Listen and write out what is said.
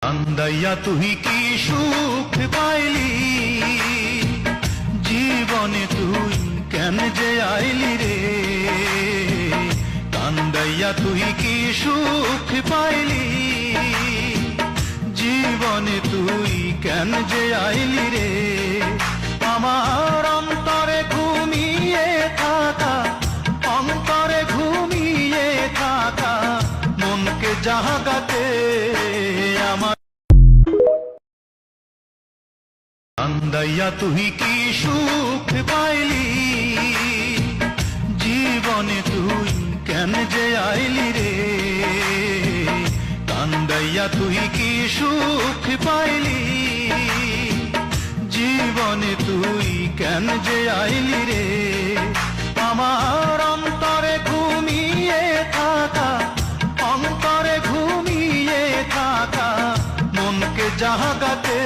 কান্দাইয়া তুই কি সুখ পাইলি, জীবনে তুই কেন যে আইলি রে। কান্দাইয়া তুই কি সুখ পাইলি, জীবনে তুই কেন যে আইলি রে। আমার অন্তরে ঘুমিয়ে থাকা, অন্তরে ঘুমিয়ে থাকা মনকে জাগাতে আমার। কান্দাইয়া তুই কি সুখ পাইলি, জীবনে তুই কেন যে আইলি রে। কান্দাইয়া তুই কি সুখ পাইলি, জীবনে তুই কেন যে আইলি রে। আমার অন্তরে ঘুমিয়ে থাকা, অন্তরে ঘুমিয়ে থাকা মনকে জাগাতে